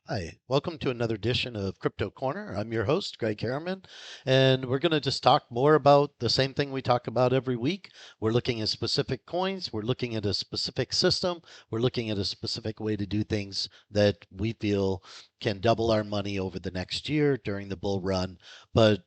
Hi, welcome to another edition of Crypto Corner. I'm your host, Greg Harriman, and we're going to just talk more about the same thing we talk about every week. We're looking at specific coins, we're looking at a specific system, we're looking at a specific way to do things that we feel can double our money over the next year during the bull run. But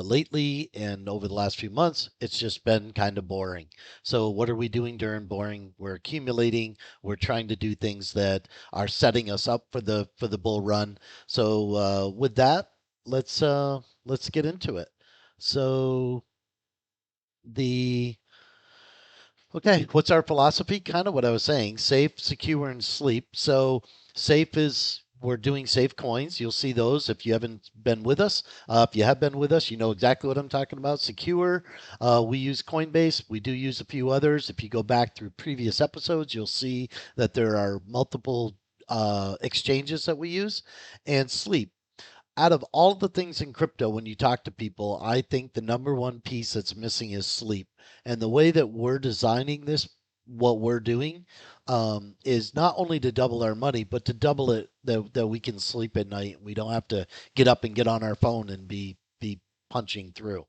lately and over the last few months, it's just been kind of boring. So, what are we doing during boring? We're accumulating, we're trying to do things that are setting us up for the bull run. So with that, let's get into it. So the okay, what's our philosophy? Kind of what I was saying: safe, secure, and sleep. So safe is we're doing safe coins. You'll see those if you haven't been with us. If you have been with us, you know exactly what I'm talking about. Secure. We use Coinbase. We do use a few others. If you go back through previous episodes, you'll see that there are multiple exchanges that we use. And sleep. Out of all the things in crypto, when you talk to people, I think the number one piece that's missing is sleep. And the way that we're designing this, what we're doing, is not only to double our money, but to double it that we can sleep at night. We don't have to get up and get on our phone and be punching through.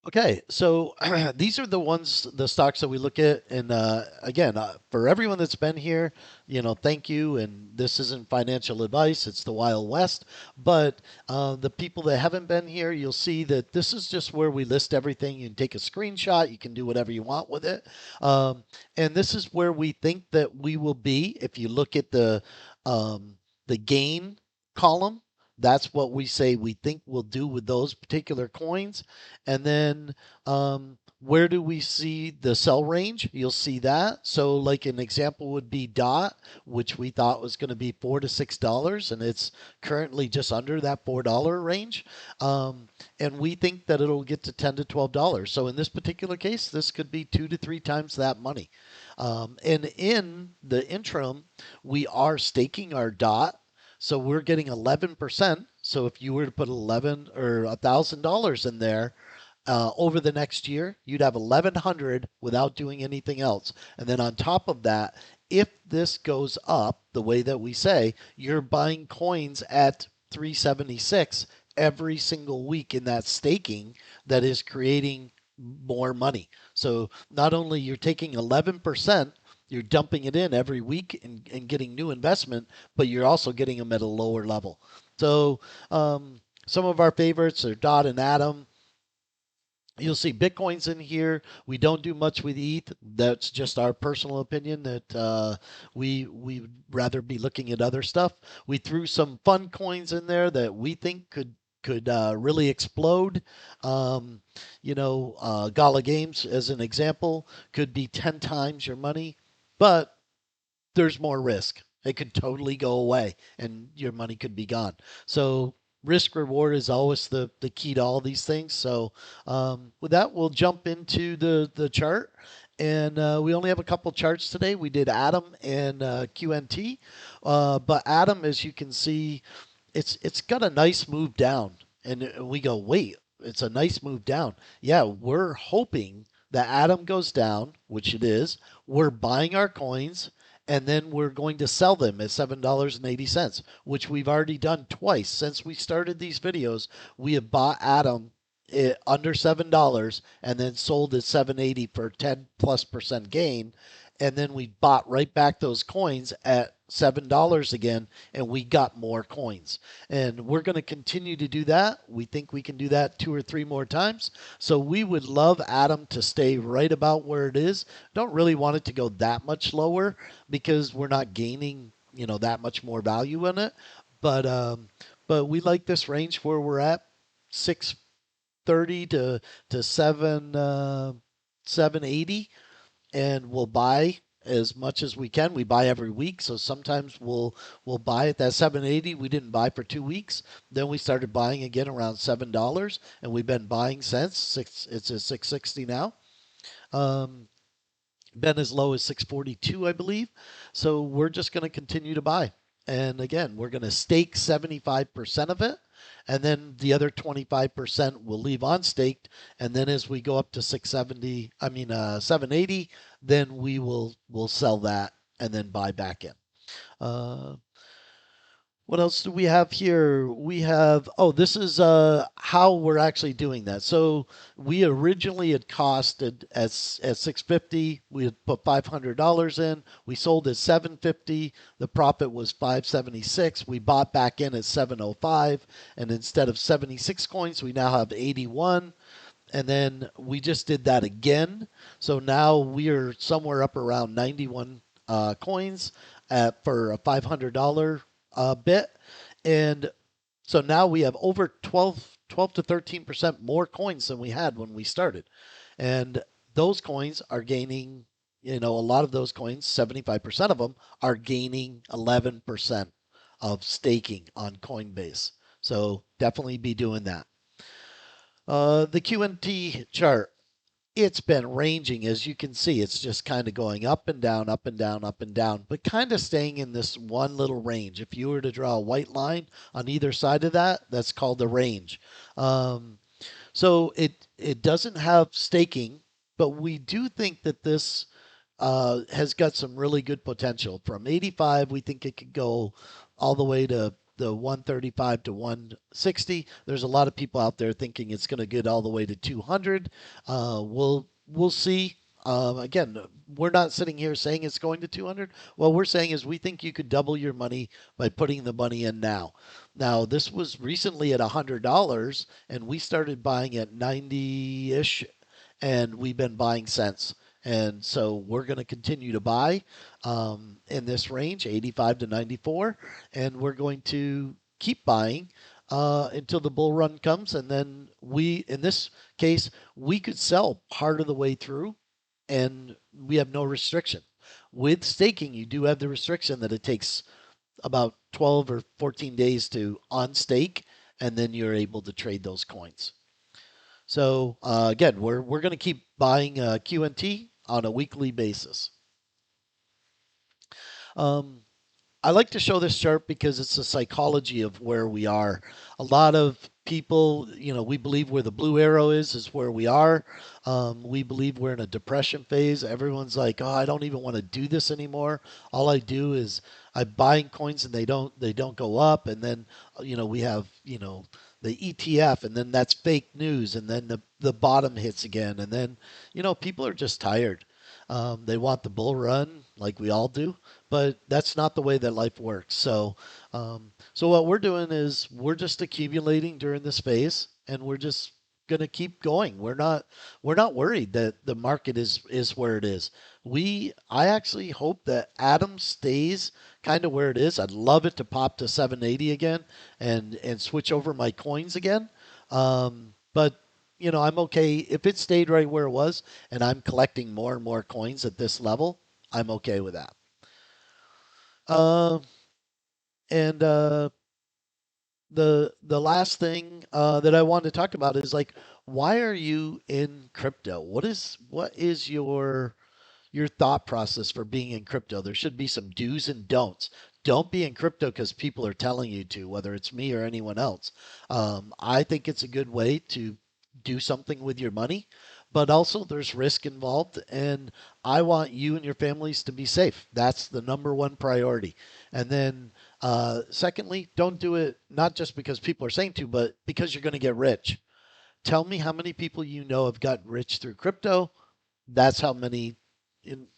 Okay, so these are the ones, the stocks that we look at, and again, for everyone that's been here, thank you. And this isn't financial advice; it's the Wild West. But the people that haven't been here, you'll see that this is just where we list everything. You can take a screenshot, you can do whatever you want with it, and this is where we think that we will be. If you look at the gain column, that's what we say we think we'll do with those particular coins. And then where do we see the sell range? You'll see that. So, like an example would be DOT, which we thought was going to be $4 to $6, and it's currently just under that $4 range. And we think that it'll get to $10 to $12. So, in this particular case, this could be 2 to 3 times that money. And in the interim, we are staking our DOT. So we're getting 11%. So if you were to put 11 or $1,000 in there, over the next year, you'd have 1,100 without doing anything else. And then on top of that, if this goes up the way that we say, you're buying coins at 376 every single week in that staking that is creating more money. So not only you're taking 11%, you're dumping it in every week and getting new investment, but you're also getting them at a lower level. So some of our favorites are Dot and Atom. You'll see Bitcoins in here. We don't do much with ETH. That's just our personal opinion that we would rather be looking at other stuff. We threw some fun coins in there that we think could really explode. Gala Games, as an example, could be 10 times your money, but there's more risk. It could totally go away and your money could be gone. So risk reward is always the key to all these things. So with that, we'll jump into the chart. And we only have a couple charts today. We did Atom and QNT, but Atom, as you can see, it's got a nice move down, and we go, wait, it's a nice move down. Yeah, we're hoping that Atom goes down, which it is. We're buying our coins, and then we're going to sell them at $7.80, which we've already done twice since we started these videos. We have bought Atom under $7 and then sold at 7.80 for 10+% gain, and then we bought right back those coins at $7 again, and we got more coins. And we're going to continue to do that. We think we can do that 2 or 3 more times. So we would love Atom to stay right about where it is. Don't really want it to go that much lower because we're not gaining, that much more value in it. But we like this range where we're at, 630 to 780, and we'll buy as much as we can. We buy every week, so sometimes we'll buy at that 780. We didn't buy for 2 weeks. Then we started buying again around $7, and we've been buying since six. It's at 660 now. Um, been as low as 642, I believe. So we're just going to continue to buy. And again, we're going to stake 75% of it. And then the other 25% we'll leave on staked. And then as we go up to 780, then we'll sell that and then buy back in. Uh, what else do we have here? We have, oh, this is how we're actually doing that. So we originally had costed at 650. We had put $500 in. We sold at 750. The profit was 576. We bought back in at 705, and instead of 76 coins, we now have 81. And then we just did that again. So now we are somewhere up around 91 coins for a $500 bit. And so now we have over 12 to 13% more coins than we had when we started. And those coins are gaining, a lot of those coins, 75% of them are gaining 11% of staking on Coinbase. So definitely be doing that. The QNT chart, it's been ranging, as you can see. It's just kind of going up and down, up and down, up and down, but kind of staying in this one little range. If you were to draw a white line on either side of that, that's called the range. Um, so it doesn't have staking, but we do think that this has got some really good potential. From 85, we think it could go all the way to the 135 to 160. There's a lot of people out there thinking it's going to get all the way to 200. We'll see. Again, we're not sitting here saying it's going to 200. What we're saying is we think you could double your money by putting the money in now. Now, this was recently at $100, and we started buying at 90 ish, and we've been buying since. And so we're going to continue to buy in this range, 85 to 94, and we're going to keep buying until the bull run comes. And then in this case, we could sell part of the way through, and we have no restriction. With staking, you do have the restriction that it takes about 12 or 14 days to on stake, and then you're able to trade those coins. So again, we're going to keep buying QNT on a weekly basis. Um, I like to show this chart because it's the psychology of where we are. A lot of people, we believe where the blue arrow is where we are. We believe we're in a depression phase. Everyone's like, "Oh, I don't even want to do this anymore. All I do is I'm buying coins and they don't go up." And then, we have, the ETF, and then that's fake news, and then the bottom hits again, and then, people are just tired. They want the bull run like we all do, but that's not the way that life works. So what we're doing is we're just accumulating during this phase, and we're just going to keep going. We're not worried that the market is where it is. I actually hope that Atom stays kind of where it is. I'd love it to pop to 780 again and switch over my coins again. But I'm okay if it stayed right where it was, and I'm collecting more and more coins at this level. I'm okay with that. Uh, and the last thing that I wanted to talk about is like, why are you in crypto? What is your thought process for being in crypto? There should be some do's and don'ts. Don't be in crypto because people are telling you to, whether it's me or anyone else. I think it's a good way to do something with your money, but also there's risk involved, and I want you and your families to be safe. That's the number one priority. And then, secondly, don't do it not just because people are saying to, but because you're going to get rich. Tell me how many people you know have gotten rich through crypto. That's how many.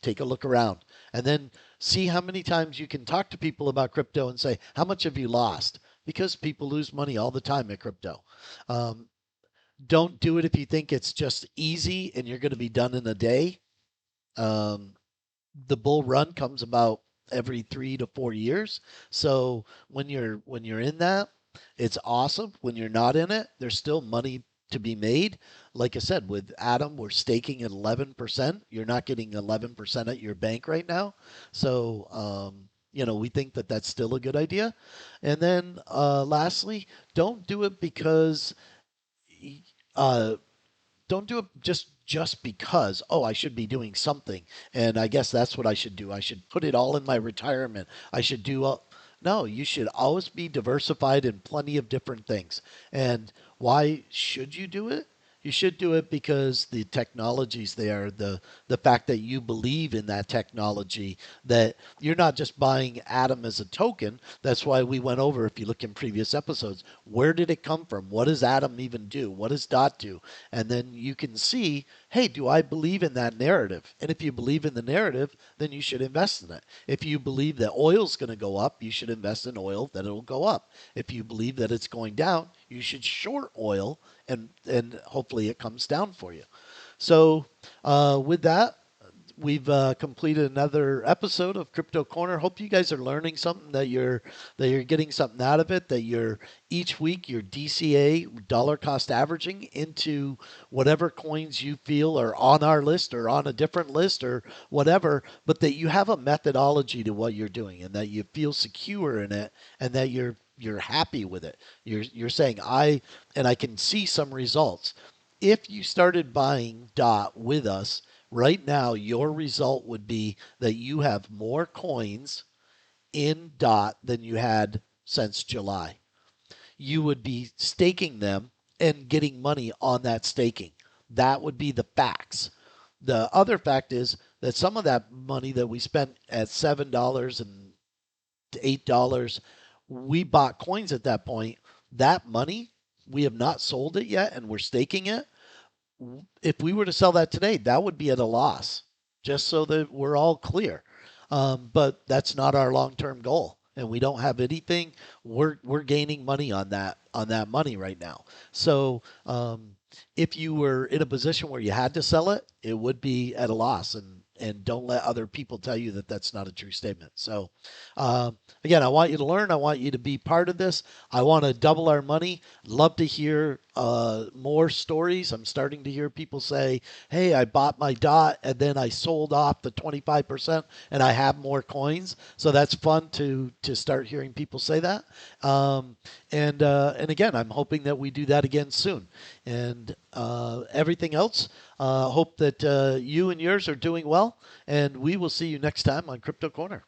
Take a look around, and then see how many times you can talk to people about crypto and say, how much have you lost? Because people lose money all the time at crypto. Um, don't do it if you think it's just easy and you're going to be done in a day. Um, the bull run comes about every 3 to 4 years. So when you're in that, it's awesome. When you're not in it, there's still money to be made. Like I said, with Atom, we're staking at 11%. You're not getting 11% at your bank right now. So, we think that that's still a good idea. And then, lastly, don't do it because uh, don't do it just because, oh, I should be doing something, and I guess that's what I should do. I should put it all in my retirement. I should do all. No, you should always be diversified in plenty of different things. And why should you do it? You should do it because the technology's there, the fact that you believe in that technology, that you're not just buying Atom as a token. That's why we went over, if you look in previous episodes, where did it come from? What does Atom even do? What does Dot do? And then you can see, hey, do I believe in that narrative? And if you believe in the narrative, then you should invest in it. If you believe that oil's going to go up, you should invest in oil that it'll go up. If you believe that it's going down, you should short oil, and hopefully it comes down for you. So with that, we've completed another episode of Crypto Corner. Hope you guys are learning something, that you're getting something out of it, that you're each week you're DCA dollar cost averaging into whatever coins you feel are on our list or on a different list or whatever, but that you have a methodology to what you're doing and that you feel secure in it and that you're happy with it. You're saying I can see some results. If you started buying DOT with us right now, your result would be that you have more coins in DOT than you had since July. You would be staking them and getting money on that staking. That would be the facts. The other fact is that some of that money that we spent at $7 and $8, we bought coins at that point. That money, we have not sold it yet and we're staking it. If we were to sell that today, that would be at a loss, just so that we're all clear. But that's not our long-term goal, and we don't have anything. We're gaining money on that money right now. So if you were in a position where you had to sell it, it would be at a loss, and don't let other people tell you that that's not a true statement. So, again, I want you to learn. I want you to be part of this. I want to double our money. Love to hear more stories. I'm starting to hear people say, "Hey, I bought my dot and then I sold off the 25% and I have more coins." So that's fun to start hearing people say that. And again, I'm hoping that we do that again soon. And everything else, hope that you and yours are doing well. And we will see you next time on Crypto Corner.